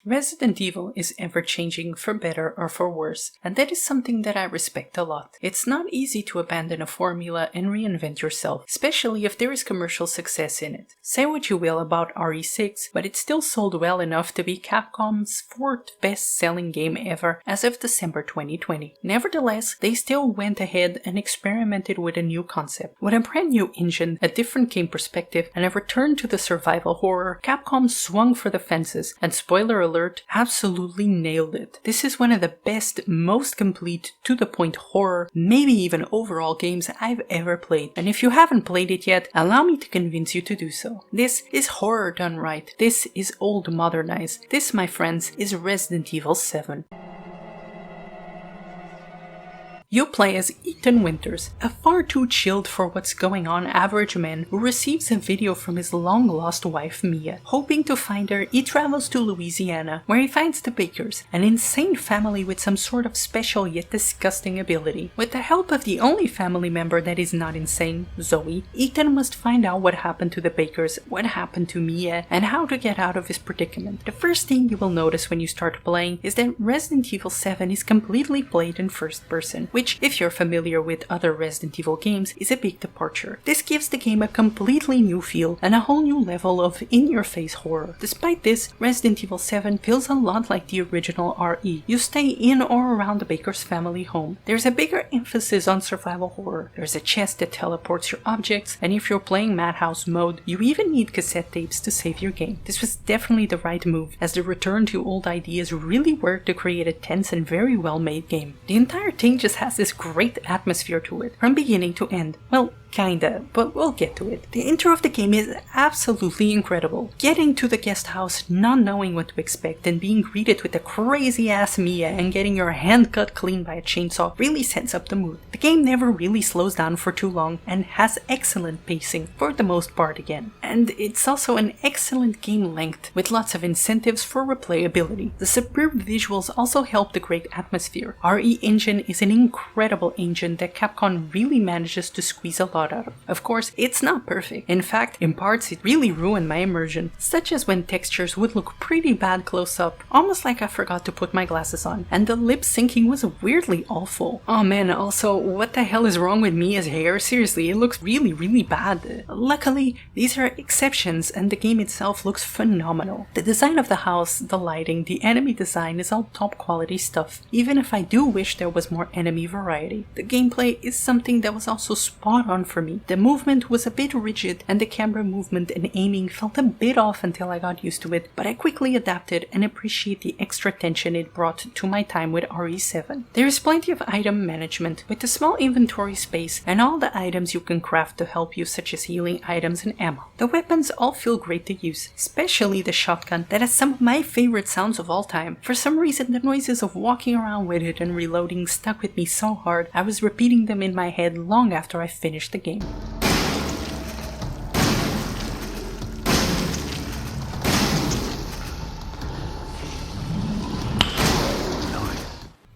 Resident Evil is ever-changing for better or for worse, and that is something that I respect a lot. It's not easy to abandon a formula and reinvent yourself, especially if there is commercial success in it. Say what you will about RE6, but it still sold well enough to be Capcom's 4th best-selling game ever as of December 2020. Nevertheless, they still went ahead and experimented with a new concept. With a brand new engine, a different game perspective, and a return to the survival horror, Capcom swung for the fences, and spoiler alert, absolutely nailed it. This is one of the best, most complete, to-the-point horror, maybe even overall games I've ever played. And if you haven't played it yet, allow me to convince you to do so. This is horror done right. This is old modernized. This, my friends, is Resident Evil 7. You play as Ethan Winters, a far too chilled for what's going on average man who receives a video from his long-lost wife Mia. Hoping to find her, he travels to Louisiana, where he finds the Bakers, an insane family with some sort of special yet disgusting ability. With the help of the only family member that is not insane, Zoe, Ethan must find out what happened to the Bakers, what happened to Mia, and how to get out of his predicament. The first thing you will notice when you start playing is that Resident Evil 7 is completely played in first person, which, if you're familiar with other Resident Evil games, is a big departure. This gives the game a completely new feel and a whole new level of in-your-face horror. Despite this, Resident Evil 7 feels a lot like the original RE. You stay in or around the Baker's family home. There's a bigger emphasis on survival horror. There's a chest that teleports your objects, and if you're playing Madhouse mode, you even need cassette tapes to save your game. This was definitely the right move, as the return to old ideas really worked to create a tense and very well-made game. The entire thing just has this great atmosphere to it, from beginning to end. Well, kinda, but we'll get to it. The intro of the game is absolutely incredible. Getting to the guest house, not knowing what to expect, and being greeted with a crazy ass Mia and getting your hand cut clean by a chainsaw really sets up the mood. The game never really slows down for too long and has excellent pacing, for the most part again. And it's also an excellent game length, with lots of incentives for replayability. The superb visuals also help the great atmosphere. RE Engine is an incredible engine that Capcom really manages to squeeze a lot out of. Of course, it's not perfect. In fact, in parts it really ruined my immersion, such as when textures would look pretty bad close up, almost like I forgot to put my glasses on, and the lip syncing was weirdly awful. Oh man, also, what the hell is wrong with Mia's hair? Seriously, it looks really bad. Luckily, these are exceptions and the game itself looks phenomenal. The design of the house, the lighting, the enemy design is all top quality stuff, even if I do wish there was more enemy variety. The gameplay is something that was also spot on for me. The movement was a bit rigid and the camera movement and aiming felt a bit off until I got used to it, but I quickly adapted and appreciate the extra tension it brought to my time with RE7. There is plenty of item management, with a small inventory space and all the items you can craft to help you, such as healing items and ammo. The weapons all feel great to use, especially the shotgun that has some of my favorite sounds of all time. For some reason, the noises of walking around with it and reloading stuck with me so hard, I was repeating them in my head long after I finished the game.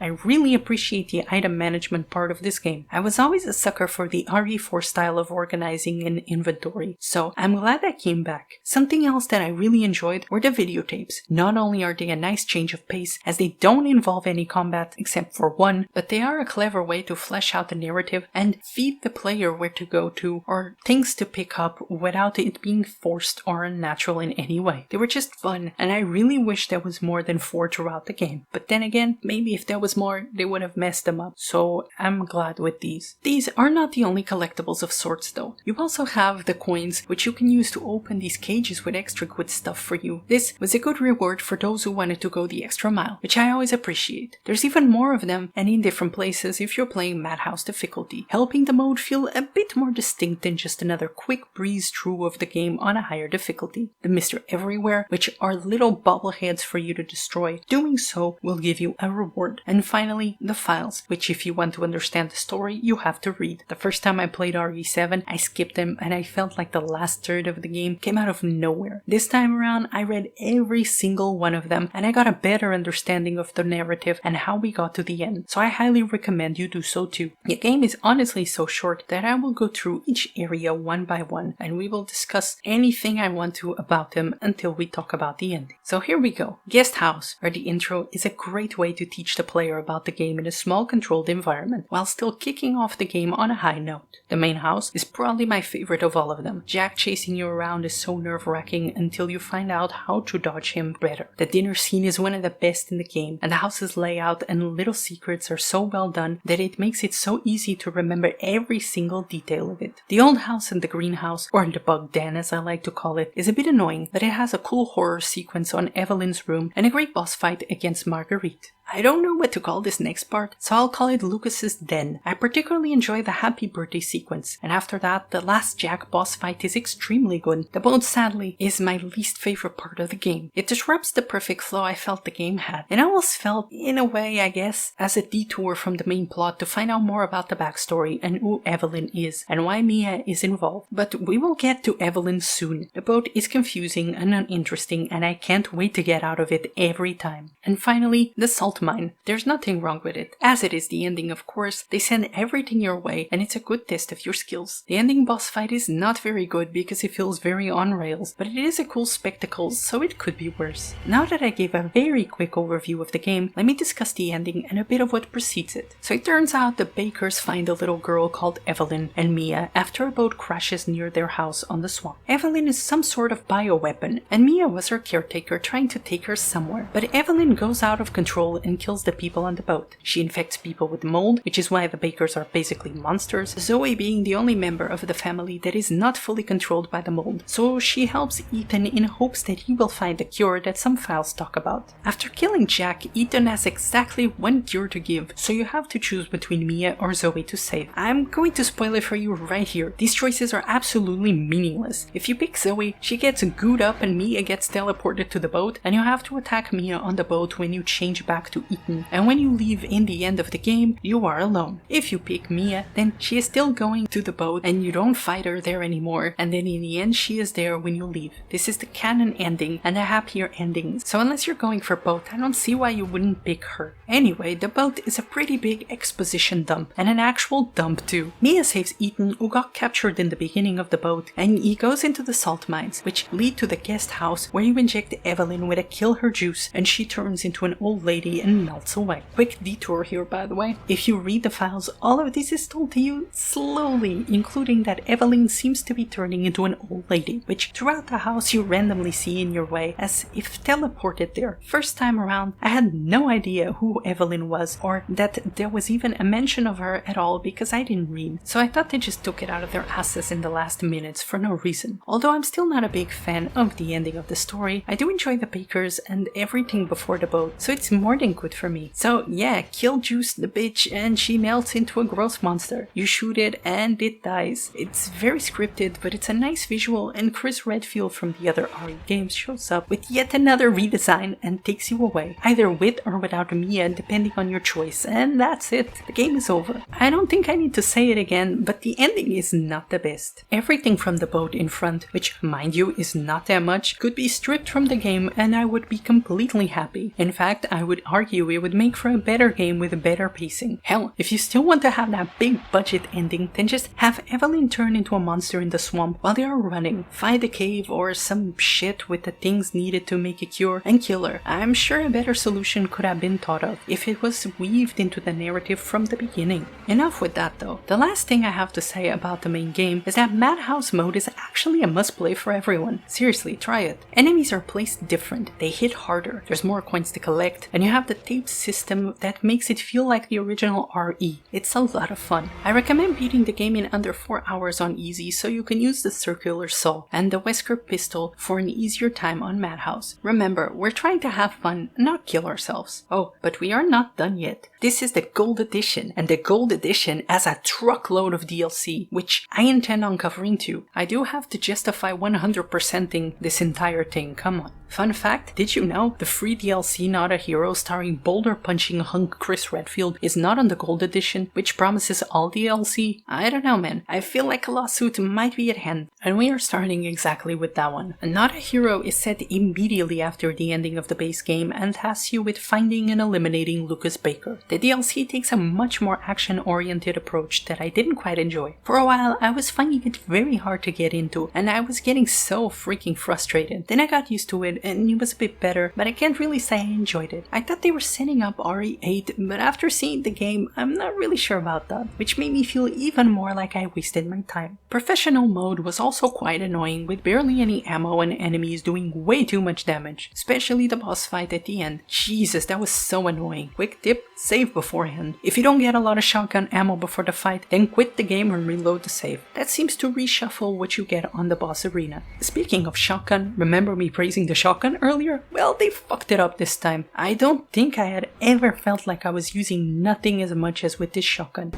I really appreciate the item management part of this game. I was always a sucker for the RE4 style of organizing an inventory, so I'm glad that came back. Something else that I really enjoyed were the videotapes. Not only are they a nice change of pace, as they don't involve any combat except for one, but they are a clever way to flesh out the narrative and feed the player where to go to or things to pick up without it being forced or unnatural in any way. They were just fun, and I really wish there was more than 4 throughout the game. But then again, maybe if there was more, they would have messed them up, so I'm glad with these. These are not the only collectibles of sorts though. You also have the coins, which you can use to open these cages with extra good stuff for you. This was a good reward for those who wanted to go the extra mile, which I always appreciate. There's even more of them, and in different places if you're playing Madhouse difficulty, helping the mode feel a bit more distinct than just another quick breeze through of the game on a higher difficulty. The Mr. Everywhere, which are little bobbleheads for you to destroy. Doing so will give you a reward. And And finally, the files, which if you want to understand the story, you have to read. The first time I played RE7, I skipped them and I felt like the last third of the game came out of nowhere. This time around, I read every single one of them and I got a better understanding of the narrative and how we got to the end, so I highly recommend you do so too. The game is honestly so short that I will go through each area one by one and we will discuss anything I want to about them until we talk about the ending. So here we go. Guest House, or the intro, is a great way to teach the player about the game in a small controlled environment while still kicking off the game on a high note. The main house is probably my favorite of all of them. Jack chasing you around is so nerve-wracking until you find out how to dodge him better. The dinner scene is one of the best in the game, and the house's layout and little secrets are so well done that it makes it so easy to remember every single detail of it. The old house and the greenhouse, or the bug den as I like to call it, is a bit annoying, but it has a cool horror sequence on Evelyn's room and a great boss fight against Marguerite. I don't know what to call this next part, so I'll call it Lucas's Den. I particularly enjoy the happy birthday sequence, and after that, the last Jack boss fight is extremely good. The boat, sadly, is my least favorite part of the game. It disrupts the perfect flow I felt the game had, and almost felt, in a way I guess, as a detour from the main plot to find out more about the backstory and who Evelyn is, and why Mia is involved. But we will get to Evelyn soon. The boat is confusing and uninteresting, and I can't wait to get out of it every time. And finally, the salt mine. There's nothing wrong with it. As it is the ending, of course, they send everything your way and it's a good test of your skills. The ending boss fight is not very good because it feels very on rails, but it is a cool spectacle, so it could be worse. Now that I gave a very quick overview of the game, let me discuss the ending and a bit of what precedes it. So it turns out the bakers find a little girl called Evelyn and Mia after a boat crashes near their house on the swamp. Evelyn is some sort of bioweapon, and Mia was her caretaker trying to take her somewhere, but Evelyn goes out of control and kills the people on the boat. She infects people with mold, which is why the bakers are basically monsters, Zoe being the only member of the family that is not fully controlled by the mold, so she helps Ethan in hopes that he will find a cure that some files talk about. After killing Jack, Ethan has exactly one cure to give, so you have to choose between Mia or Zoe to save. I'm going to spoil it for you right here. These choices are absolutely meaningless. If you pick Zoe, she gets gooed up and Mia gets teleported to the boat, and you have to attack Mia on the boat when you change back to Ethan, and when you leave in the end of the game, you are alone. If you pick Mia, then she is still going to the boat and you don't fight her there anymore, and then in the end she is there when you leave. This is the canon ending and a happier ending, so unless you're going for both, I don't see why you wouldn't pick her. Anyway, the boat is a pretty big exposition dump, and an actual dump too. Mia saves Ethan, who got captured in the beginning of the boat, and he goes into the salt mines, which lead to the guest house where you inject Evelyn with a kill her juice and she turns into an old lady and melts away. Quick detour here, by the way. If you read the files, all of this is told to you slowly, including that Evelyn seems to be turning into an old lady, which throughout the house you randomly see in your way as if teleported there. First time around, I had no idea who Evelyn was or that there was even a mention of her at all because I didn't read, so I thought they just took it out of their asses in the last minutes for no reason. Although I'm still not a big fan of the ending of the story, I do enjoy the bakers and everything before the boat, so it's more than good for me. So yeah, kill juice the bitch and she melts into a gross monster. You shoot it and it dies. It's very scripted, but it's a nice visual, and Chris Redfield from the other RE games shows up with yet another redesign and takes you away, either with or without Mia depending on your choice, and that's it. The game is over. I don't think I need to say it again, but the ending is not the best. Everything from the boat in front, which mind you is not that much, could be stripped from the game and I would be completely happy. In fact, I would argue it would make for a better game with a better pacing. Hell, if you still want to have that big budget ending, then just have Evelyn turn into a monster in the swamp while they are running, find a cave or some shit with the things needed to make a cure, and kill her. I'm sure a better solution could have been thought of if it was weaved into the narrative from the beginning. Enough with that though. The last thing I have to say about the main game is that Madhouse mode is actually a must play for everyone. Seriously, try it. Enemies are placed different, they hit harder, there's more coins to collect, and you have the tape system that makes it feel like the original RE. It's a lot of fun. I recommend beating the game in under 4 hours on easy so you can use the circular saw and the Wesker pistol for an easier time on Madhouse. Remember, we're trying to have fun, not kill ourselves. Oh, but we are not done yet. This is the Gold Edition, and the Gold Edition has a truckload of DLC, which I intend on covering too. I do have to justify 100%ing this entire thing, come on. Fun fact, did you know the free DLC Not a Hero starring boulder-punching hunk Chris Redfield is not on the Gold Edition, which promises all DLC? I don't know, man. I feel like a lawsuit might be at hand, and we are starting exactly with that one. Not a Hero is set immediately after the ending of the base game and tasks you with finding and eliminating Lucas Baker. The DLC takes a much more action-oriented approach that I didn't quite enjoy. For a while, I was finding it very hard to get into, and I was getting so freaking frustrated. Then I got used to it, and it was a bit better, but I can't really say I enjoyed it. I thought they were setting up RE8, but after seeing the game, I'm not really sure about that, which made me feel even more like I wasted my time. Professional mode was also quite annoying, with barely any ammo and enemies doing way too much damage, especially the boss fight at the end. Jesus, that was so annoying. Quick tip, save beforehand. If you don't get a lot of shotgun ammo before the fight, then quit the game and reload the save. That seems to reshuffle what you get on the boss arena. Speaking of shotgun, remember me praising the shotgun earlier? Well, they fucked it up this time. I don't think I had ever felt like I was using nothing as much as with this shotgun.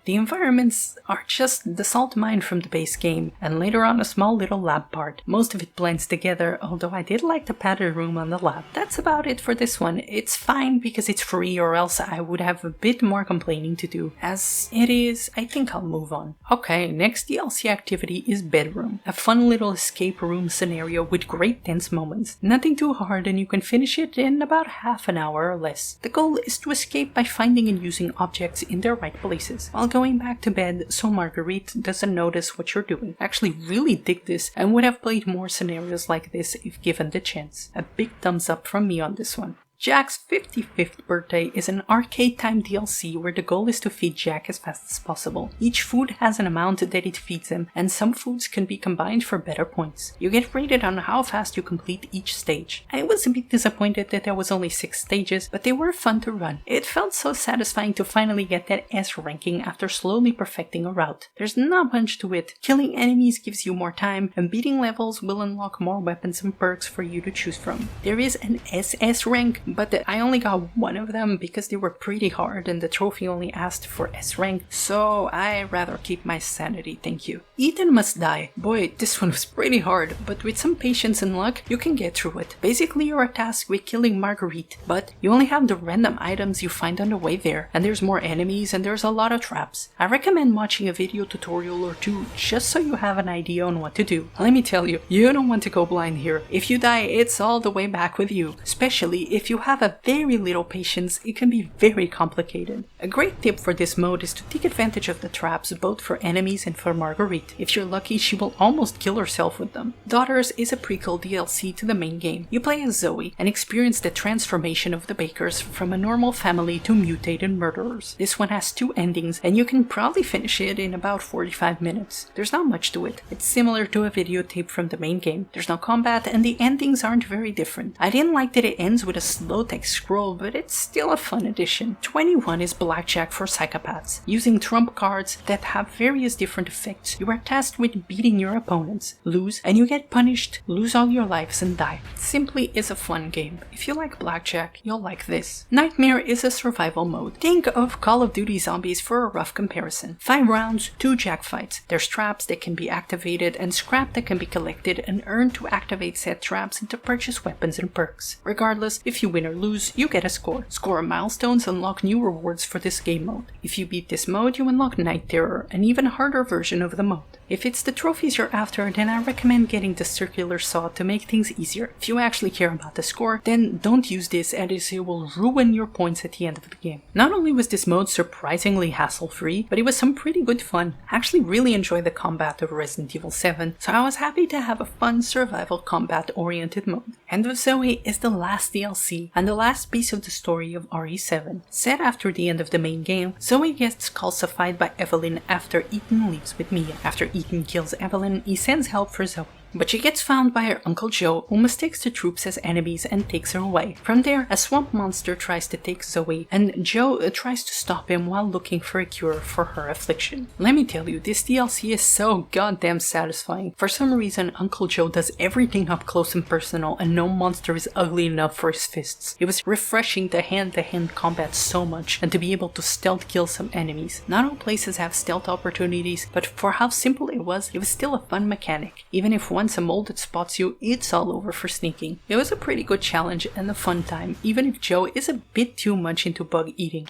The environments are just the salt mine from the base game, and later on a small little lab part. Most of it blends together, although I did like the padded room on the lab. That's about it for this one. It's fine because it's free, or else I would have a bit more complaining to do. As it is, I think I'll move on. Okay, next DLC activity is Bedroom. A fun little escape room scenario with great tense moments. Nothing too hard, and you can finish it in about half an hour or less. The goal is to escape by finding and using objects in their right places, while going back to bed so Marguerite doesn't notice what you're doing. I actually really dig this and would have played more scenarios like this if given the chance. A big thumbs up from me on this one. Jack's 55th birthday is an arcade time DLC where the goal is to feed Jack as fast as possible. Each food has an amount that it feeds him, and some foods can be combined for better points. You get rated on how fast you complete each stage. I was a bit disappointed that there was only 6 stages, but they were fun to run. It felt so satisfying to finally get that S ranking after slowly perfecting a route. There's not much to it. Killing enemies gives you more time, and beating levels will unlock more weapons and perks for you to choose from. There is an SS rank, but I only got one of them because they were pretty hard and the trophy only asked for S rank, so I rather keep my sanity, thank you. Ethan Must Die. Boy, this one was pretty hard, but with some patience and luck, you can get through it. Basically, you're tasked with killing Marguerite, but you only have the random items you find on the way there, and there's more enemies and there's a lot of traps. I recommend watching a video tutorial or two just so you have an idea on what to do. Let me tell you, you don't want to go blind here. If you die, it's all the way back with you, especially if you have a very little patience, it can be very complicated. A great tip for this mode is to take advantage of the traps both for enemies and for Marguerite. If you're lucky, she will almost kill herself with them. Daughters is a prequel DLC to the main game. You play as Zoe and experience the transformation of the Bakers from a normal family to mutated murderers. This one has 2 endings and you can probably finish it in about 45 minutes. There's not much to it. It's similar to a videotape from the main game. There's no combat and the endings aren't very different. I didn't like that it ends with a slow text scroll, but it's still a fun addition. 21 is Blackjack for psychopaths. Using trump cards that have various different effects, you are tasked with beating your opponents. Lose and you get punished, lose all your lives and die. It simply is a fun game. If you like Blackjack, you'll like this. Nightmare is a survival mode. Think of Call of Duty Zombies for a rough comparison. 5 rounds, 2 jack fights. There's traps that can be activated and scrap that can be collected and earned to activate said traps and to purchase weapons and perks. Regardless, if you win or lose, you get a score. Score milestones unlock new rewards for this game mode. If you beat this mode, you unlock Night Terror, an even harder version of the mode. If it's the trophies you're after, then I recommend getting the circular saw to make things easier. If you actually care about the score, then don't use this as it will ruin your points at the end of the game. Not only was this mode surprisingly hassle-free, but it was some pretty good fun. I actually really enjoyed the combat of Resident Evil 7, so I was happy to have a fun survival combat-oriented mode. End of Zoe is the last DLC, and the last piece of the story of RE7. Set after the end of the main game, Zoe gets calcified by Evelyn after Ethan leaves with Mia. After Ethan kills Evelyn, he sends help for Zoe. But she gets found by her Uncle Joe, who mistakes the troops as enemies and takes her away. From there, a swamp monster tries to take Zoe, and Joe tries to stop him while looking for a cure for her affliction. Let me tell you, this DLC is so goddamn satisfying. For some reason, Uncle Joe does everything up close and personal, and no monster is ugly enough for his fists. It was refreshing the hand-to-hand combat so much, and to be able to stealth kill some enemies. Not all places have stealth opportunities, but for how simple it was still a fun mechanic. Even if once a molded spots you, it's all over for sneaking. It was a pretty good challenge and a fun time, even if Joe is a bit too much into bug eating.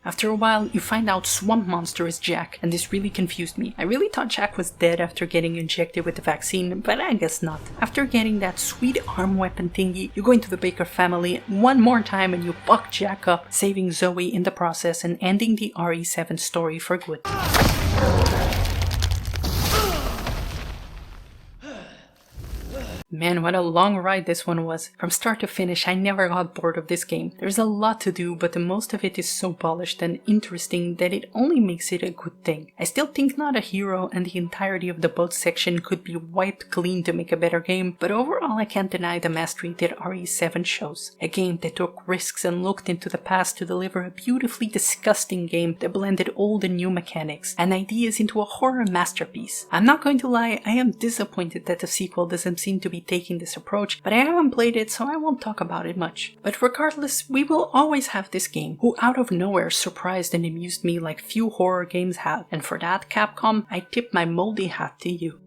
After a while, you find out Swamp Monster is Jack, and this really confused me. I really thought Jack was dead after getting injected with the vaccine, but I guess not. After getting that sweet arm weapon thingy, you go into the Baker family one more time and you fuck Jack up, saving Zoe in the process and ending the RE7 story for good. Man, what a long ride this one was. From start to finish, I never got bored of this game. There's a lot to do, but the most of it is so polished and interesting that it only makes it a good thing. I still think not a hero, and the entirety of the boat section could be wiped clean to make a better game, but overall I can't deny the mastery that RE7 shows. A game that took risks and looked into the past to deliver a beautifully disgusting game that blended old and new mechanics and ideas into a horror masterpiece. I'm not going to lie, I am disappointed that the sequel doesn't seem to be taking this approach, but I haven't played it, so I won't talk about it much. But regardless, we will always have this game, who out of nowhere surprised and amused me like few horror games have, and for that, Capcom, I tip my moldy hat to you.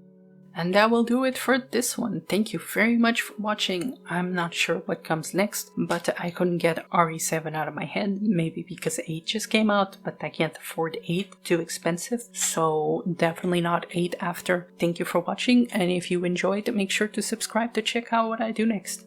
And that will do it for this one. Thank you very much for watching. I'm not sure what comes next, but I couldn't get RE7 out of my head, maybe because 8 just came out, but I can't afford 8, too expensive, so definitely not 8 after. Thank you for watching, and if you enjoyed, make sure to subscribe to check out what I do next.